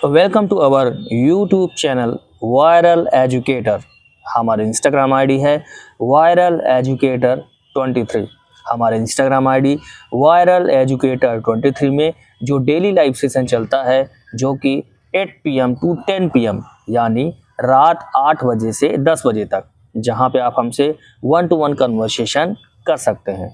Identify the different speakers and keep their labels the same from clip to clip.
Speaker 1: Welcome to our YouTube channel viral educator. हमारे Instagram ID है viral educator 23। हमारे Instagram ID viral educator 23 में जो डेली लाइव सेशन चलता है जो कि 8 PM टू 10 PM यानी रात 8 बजे से 10 बजे तक, जहां पे आप हमसे 1 to 1 कन्वर्सेशन कर सकते हैं।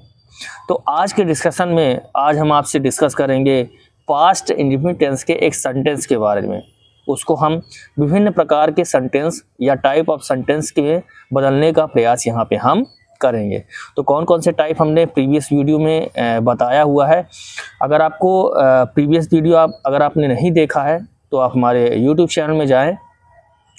Speaker 1: तो आज के डिस्कशन में आज हम आपसे डिस्कस करेंगे पास्ट इंडेफिनिट टेंस के एक सेंटेंस के बारे में। उसको हम विभिन्न प्रकार के सेंटेंस या टाइप ऑफ सेंटेंस के बदलने का प्रयास यहाँ पे हम करेंगे। तो कौन कौन से टाइप हमने प्रीवियस वीडियो में बताया हुआ है। अगर आपको प्रीवियस वीडियो अगर आपने नहीं देखा है तो आप हमारे यूट्यूब चैनल में जाएं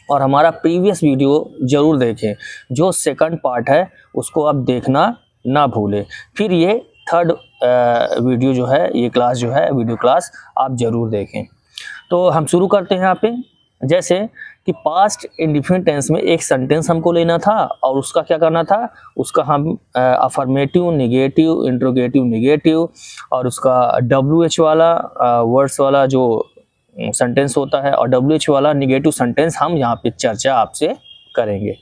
Speaker 1: और हमारा प्रीवियस वीडियो ज़रूर देखें। जो सेकंड पार्ट है उसको आप देखना ना भूलें। फिर ये थर्ड वीडियो जो है, ये क्लास जो है, वीडियो क्लास आप ज़रूर देखें। तो हम शुरू करते हैं यहाँ पे। जैसे कि पास्ट इंडेफिनिट टेंस में एक सेंटेंस हमको लेना था और उसका क्या करना था, उसका हम अफर्मेटिव, नेगेटिव, इंट्रोगेटिव, नेगेटिव और उसका WH वाला वर्ड्स वाला जो सेंटेंस होता है और WH वाला नेगेटिव सेंटेंस हम यहाँ पे चर्चा आपसे करेंगे।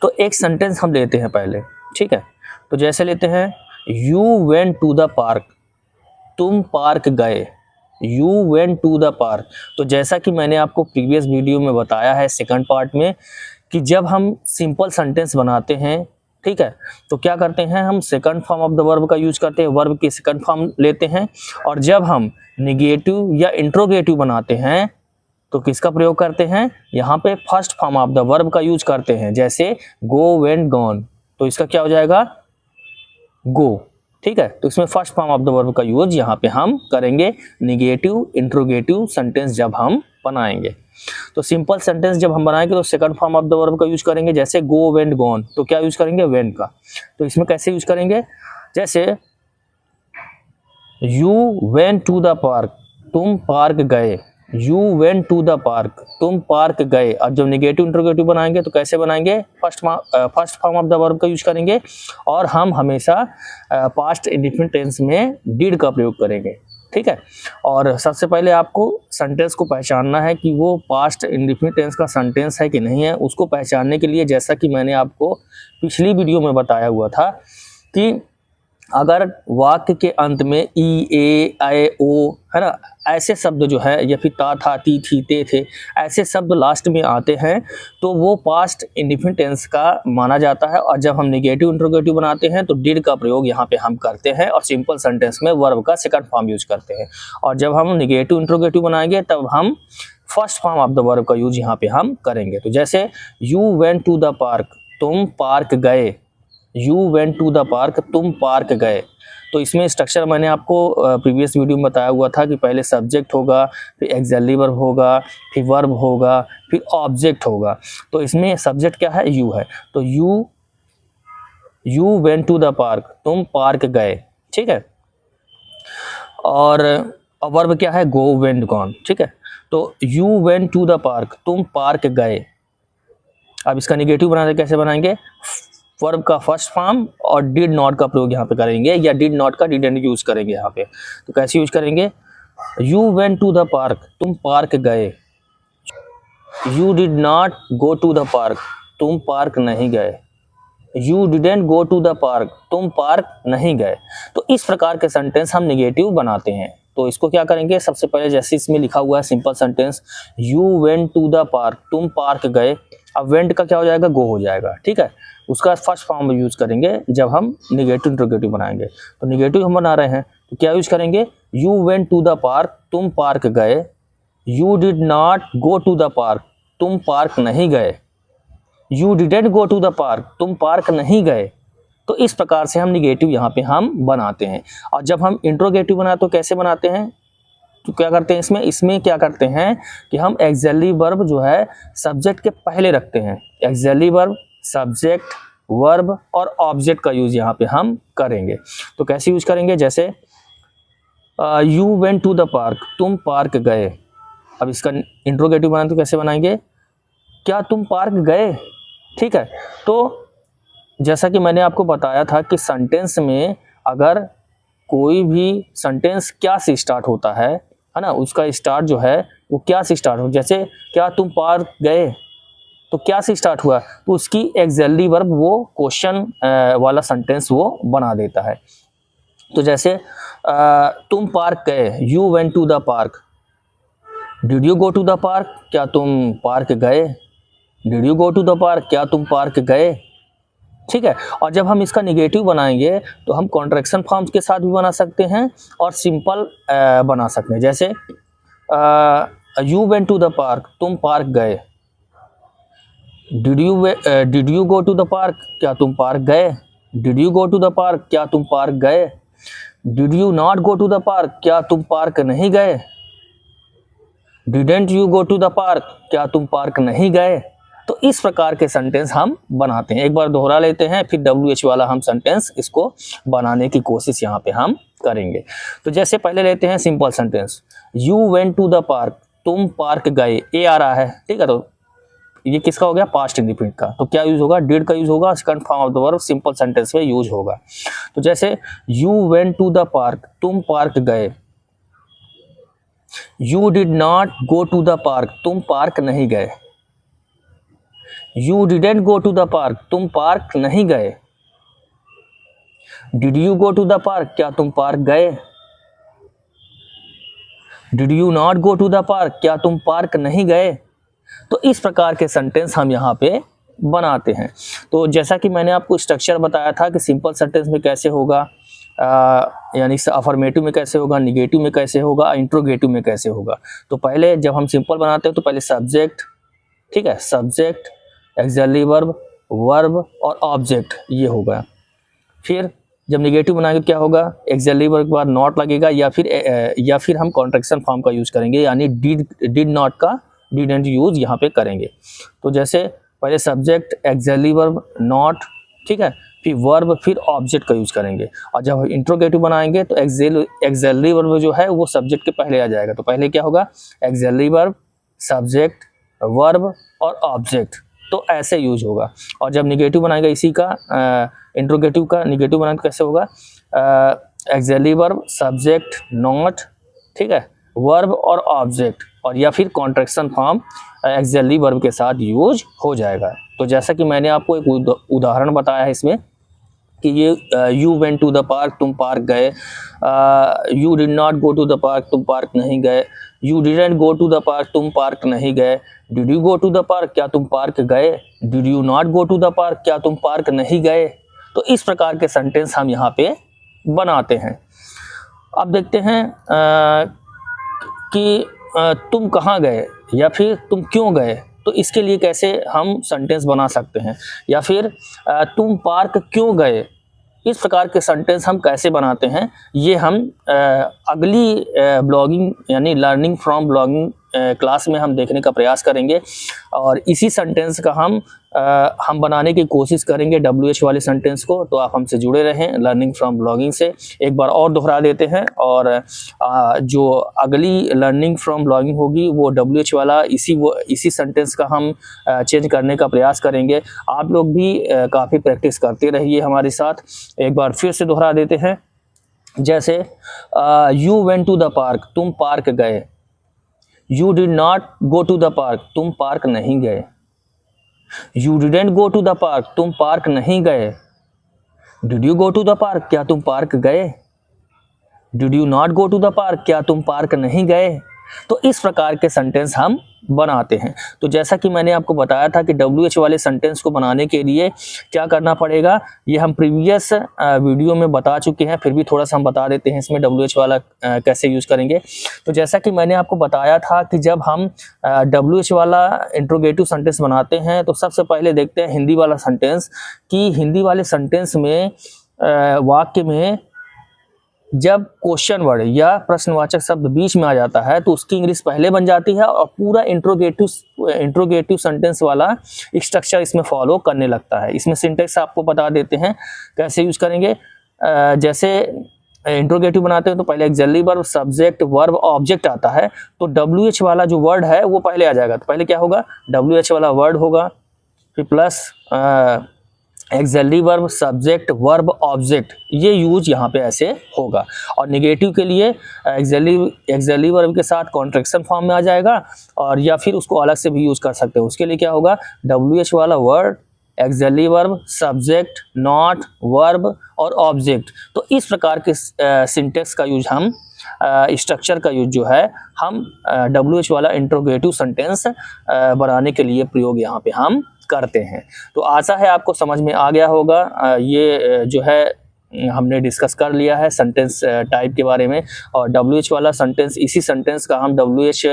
Speaker 1: तो एक सेंटेंस हम लेते हैं पहले, ठीक है। तो जैसे लेते हैं you went to the park, तुम पार्क गए। You went to the park. तो जैसा कि मैंने आपको प्रीवियस वीडियो में बताया है सेकंड पार्ट में कि जब हम सिंपल सेंटेंस बनाते हैं, ठीक है, तो क्या करते हैं, हम second form of the verb का यूज करते हैं, वर्ब की सेकंड फॉर्म लेते हैं। और जब हम नेगेटिव या इंट्रोगेटिव बनाते हैं तो किसका प्रयोग करते हैं, यहाँ पे first form of the verb का यूज करते हैं। जैसे गो, वेंट, गॉन, तो इसका क्या हो जाएगा, गो, ठीक है। तो इसमें first form of the verb का यूज यहाँ पे हम करेंगे नेगेटिव इंट्रोगेटिव सेंटेंस जब हम बनाएंगे। तो सिंपल सेंटेंस जब हम बनाएंगे तो second form of the verb का यूज करेंगे। जैसे गो, वेंट, गॉन, तो क्या यूज करेंगे, वेंट का। तो इसमें कैसे यूज करेंगे, जैसे you went to the park, तुम पार्क गए। You went to the park, तुम पार्क गए। अब जब नेगेटिव इंट्रोगेटिव बनाएंगे तो कैसे बनाएंगे, first form of the verb का यूज करेंगे और हम हमेशा पास्ट इंडेफिनिट टेंस में डिड का प्रयोग करेंगे, ठीक है। और सबसे पहले आपको सेंटेंस को पहचानना है कि वो पास्ट इंडेफिनिट टेंस का सेंटेंस है कि नहीं है। उसको पहचानने के लिए जैसा कि मैंने आपको पिछली वीडियो में बताया हुआ था कि अगर वाक्य के अंत में ई, ए, आई, ओ, है ना, ऐसे शब्द जो है, या फिर ता, था, ती, थी, ते, थे, ऐसे शब्द लास्ट में आते हैं तो वो पास्ट इंडेफिनिट टेंस का माना जाता है। और जब हम नेगेटिव इंट्रोगेटिव बनाते हैं तो डिड का प्रयोग यहाँ पे हम करते हैं और सिंपल सेंटेंस में वर्ब का सेकंड फॉर्म यूज करते हैं। और जब हम नेगेटिव इंट्रोगेटिव बनाएंगे तब हम first form of the verb का यूज यहाँ पे हम करेंगे। तो जैसे you went to the park, तुम पार्क गए। You went to the park, तुम पार्क गए। तो इसमें स्ट्रक्चर मैंने आपको प्रीवियस वीडियो में बताया हुआ था कि पहले सब्जेक्ट होगा, फिर एक्सिलरी वर्ब होगा, फिर वर्ब होगा, फिर ऑब्जेक्ट होगा। तो इसमें सब्जेक्ट क्या है, यू है। तो you went to the park, तुम पार्क गए, ठीक है। और वर्ब क्या है, गो, वेंट, गॉन, ठीक है। तो you went to the park, तुम पार्क गए। अब इसका नेगेटिव बनाते कैसे बनाएंगे, वर्ब का फर्स्ट फॉर्म और डिड नॉट का प्रयोग यहाँ पे करेंगे, या डिड नॉट का डिडंट यूज करेंगे यहाँ पे। तो कैसे यूज करेंगे, you went to the park, तुम पार्क गए। You did not go to the park, तुम पार्क नहीं गए। You didn't go to the park, तुम पार्क नहीं गए। तो इस प्रकार के सेंटेंस हम नेगेटिव बनाते हैं। तो इसको क्या करेंगे, सबसे पहले जैसे इसमें लिखा हुआ है simple sentence you went to the park, तुम पार्क गए। अब वेंट का क्या हो जाएगा, गो हो जाएगा, ठीक है। उसका फर्स्ट फॉर्म में यूज करेंगे जब हम नेगेटिव इंट्रोगेटिव बनाएंगे। तो नेगेटिव हम बना रहे हैं तो क्या यूज करेंगे, you went to the park, तुम पार्क गए। You did not go to the park, तुम पार्क नहीं गए। You didn't go to the park, तुम पार्क नहीं गए। तो इस प्रकार से हम नेगेटिव यहाँ पे हम बनाते हैं। और जब हम इंट्रोगेटिव बनाते तो कैसे बनाते हैं, तो क्या करते हैं, इसमें क्या करते हैं कि हम एक्सिलरी वर्ब जो है सब्जेक्ट के पहले रखते हैं। एक्सिलरी वर्ब, सब्जेक्ट, वर्ब और ऑब्जेक्ट का यूज यहाँ पे हम करेंगे। तो कैसे यूज करेंगे, जैसे you went to the park, तुम पार्क गए। अब इसका इंट्रोगेटिव बनाते तो कैसे बनाएंगे, क्या तुम पार्क गए, ठीक है। तो जैसा कि मैंने आपको बताया था कि सेंटेंस में अगर कोई भी सेंटेंस क्या से स्टार्ट होता है ना, उसका स्टार्ट जो है वो क्या से स्टार्ट हो, जैसे क्या तुम पार्क गए, तो क्या से स्टार्ट हुआ, तो उसकी एक्सिलरी वर्ब वो क्वेश्चन वाला सेंटेंस वो बना देता है। तो जैसे तुम पार्क गए, you went to the park. Did you go to the park, क्या तुम पार्क गए। Did you go to the park, क्या तुम पार्क गए। ठीक है। और जब हम इसका निगेटिव बनाएंगे तो हम कॉन्ट्रैक्शन फॉर्म्स के साथ भी बना सकते हैं और सिंपल बना सकते हैं। जैसे you went to the park, तुम पार्क गए। Did you go to the park, क्या तुम पार्क गए। Did you go to the park, क्या तुम पार्क गए। Did you not go to the park, क्या तुम पार्क नहीं गए। Didn't you go to the park, क्या तुम पार्क नहीं गए। तो इस प्रकार के सेंटेंस हम बनाते हैं। एक बार दोहरा लेते हैं, फिर WH वाला हम सेंटेंस इसको बनाने की कोशिश यहाँ पे हम करेंगे। तो जैसे पहले लेते हैं simple sentence, you went to the park, तुम पार्क गए। ए आ रहा है, ठीक है। तो ये किसका हो गया, पास्ट इंडिफिनिट का। तो क्या यूज होगा, डिड का यूज होगा, second form of the verb simple sentence में यूज होगा। तो जैसे you went to the park, तुम पार्क गए। You did not go to the park, तुम पार्क नहीं गए। You didn't go to the park, तुम पार्क नहीं गए। Did you go to the park, क्या तुम पार्क गए। Did you not go to the park, क्या तुम पार्क नहीं गए। तो इस प्रकार के सेंटेंस हम यहाँ पे बनाते हैं। तो जैसा कि मैंने आपको स्ट्रक्चर बताया था कि सिंपल सेंटेंस में कैसे होगा, यानी अफर्मेटिव में कैसे होगा, निगेटिव में कैसे होगा, इंट्रोगेटिव में कैसे होगा। तो पहले जब हम सिंपल बनाते हैं तो पहले सब्जेक्ट, ठीक है, सब्जेक्ट, एक्सिलरी वर्ब, वर्ब और ऑब्जेक्ट, ये होगा। फिर जब निगेटिव बनाएंगे क्या होगा, एक्सिलरी वर्ब के बाद नॉट लगेगा या फिर हम कॉन्ट्रैक्शन फॉर्म का यूज करेंगे, यानी डिड नॉट का डिडंट यूज यहाँ पे करेंगे। तो जैसे पहले सब्जेक्ट, एक्सिलरी वर्ब, नॉट, ठीक है, फिर वर्ब, फिर ऑब्जेक्ट का यूज करेंगे। और जब इंट्रोगेटिव बनाएंगे तो एक्सिलरी वर्ब जो है वो सब्जेक्ट के पहले आ जाएगा। तो पहले क्या होगा, एक्सिलरी वर्ब, सब्जेक्ट, वर्ब और ऑब्जेक्ट, तो ऐसे यूज होगा। और जब निगेटिव बनाएगा इसी का इंट्रोगेटिव का निगेटिव बनाएगा कैसे होगा, एक्सिलरी वर्ब, सब्जेक्ट, नॉट, ठीक है, वर्ब और ऑब्जेक्ट, और या फिर कॉन्ट्रैक्शन फॉर्म एक्सिलरी वर्ब के साथ यूज हो जाएगा। तो जैसा कि मैंने आपको एक उदाहरण बताया है इसमें कि ये you went to the park, तुम पार्क गए। You did not go to the park, तुम पार्क नहीं गए। You didn't go to the park, तुम पार्क नहीं गए। Did you go to the park, क्या तुम पार्क गए। Did you not go to the park, क्या तुम पार्क नहीं गए। तो इस प्रकार के सेंटेंस हम यहाँ पे बनाते हैं। अब देखते हैं कि तुम कहाँ गए या फिर तुम क्यों गए। तो इसके लिए कैसे हम सेंटेंस बना सकते हैं, या फिर तुम पार्क क्यों गए, इस प्रकार के सेंटेंस हम कैसे बनाते हैं, ये हम अगली ब्लॉगिंग यानी लर्निंग फ्रॉम ब्लॉगिंग क्लास में हम देखने का प्रयास करेंगे। और इसी सेंटेंस का हम बनाने की कोशिश करेंगे WH वाले सेंटेंस को। तो आप हमसे जुड़े रहें लर्निंग फ्रॉम ब्लॉगिंग से। एक बार और दोहरा देते हैं, और जो अगली लर्निंग फ्रॉम ब्लॉगिंग होगी वो WH वाला इसी सेंटेंस का हम चेंज करने का प्रयास करेंगे। आप लोग भी काफ़ी प्रैक्टिस करते रहिए हमारे साथ। एक बार फिर से दोहरा देते हैं, जैसे you went to the park, तुम पार्क गए। You did not go to the park, तुम पार्क नहीं गए। You didn't go to the park, तुम पार्क नहीं गए। Did you go to the park, क्या तुम पार्क गए। Did you not go to the park, क्या तुम पार्क नहीं गए। तो इस प्रकार के सेंटेंस हम बनाते हैं। तो जैसा कि मैंने आपको बताया था कि WH वाले सेंटेंस को बनाने के लिए क्या करना पड़ेगा, ये हम प्रीवियस वीडियो में बता चुके हैं, फिर भी थोड़ा सा हम बता देते हैं इसमें WH वाला कैसे यूज़ करेंगे। तो जैसा कि मैंने आपको बताया था कि जब हम WH वाला इंट्रोगेटिव सेंटेंस बनाते हैं तो सबसे पहले देखते हैं हिंदी वाला सेंटेंस, कि हिंदी वाले सेंटेंस में वाक्य में जब क्वेश्चन वर्ड या प्रश्नवाचक शब्द बीच में आ जाता है तो उसकी इंग्लिश पहले बन जाती है और पूरा इंट्रोगेटिव सेंटेंस वाला स्ट्रक्चर इसमें फॉलो करने लगता है। इसमें सिंटेक्स आपको बता देते हैं कैसे यूज करेंगे। जैसे इंट्रोगेटिव बनाते हैं तो पहले axillary verb, subject, verb, object आता है, तो WH वाला जो वर्ड है वो पहले आ जाएगा। तो पहले क्या होगा, WH वाला वर्ड होगा, फिर plus axillary verb, subject, verb, object, ये यूज यहाँ पे ऐसे होगा। और नेगेटिव के लिए एक्सिलरी वर्ब के साथ कॉन्ट्रैक्शन फॉर्म में आ जाएगा, और या फिर उसको अलग से भी यूज कर सकते हो। उसके लिए क्या होगा, WH वाला word, axillary verb, subject, not, verb और ऑब्जेक्ट। तो इस प्रकार के सिंटेक्स का यूज हम स्ट्रक्चर का यूज जो है हम WH वाला इंट्रोगेटिव सेंटेंस बनाने के लिए प्रयोग यहाँ पे हम करते हैं। तो आशा है आपको समझ में आ गया होगा। ये जो है हमने डिस्कस कर लिया है सेंटेंस टाइप के बारे में, और WH वाला सेंटेंस, इसी सेंटेंस का हम WH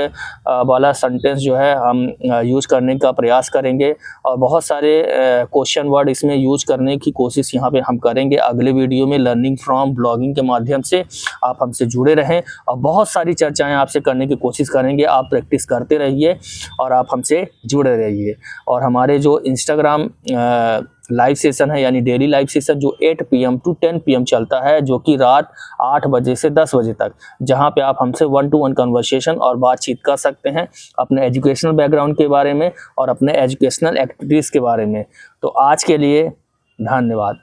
Speaker 1: वाला सेंटेंस जो है हम यूज करने का प्रयास करेंगे, और बहुत सारे क्वेश्चन वर्ड इसमें यूज करने की कोशिश यहाँ पे हम करेंगे अगले वीडियो में। लर्निंग फ्रॉम ब्लॉगिंग के माध्यम से आप हमसे जुड़े रहें, और बहुत सारी चर्चाएँ आपसे करने की कोशिश करेंगे। आप प्रैक्टिस करते रहिए और आप हमसे जुड़े रहिए। और हमारे जो इंस्टाग्राम लाइव सेशन है, यानी डेली लाइव सेशन जो 8 PM to 10 PM चलता है, जो कि रात 8 बजे से 10 बजे तक, जहां पे आप हमसे 1-to-1 कन्वर्सेशन और बातचीत कर सकते हैं अपने एजुकेशनल बैकग्राउंड के बारे में और अपने एजुकेशनल एक्टिविटीज़ के बारे में। तो आज के लिए धन्यवाद।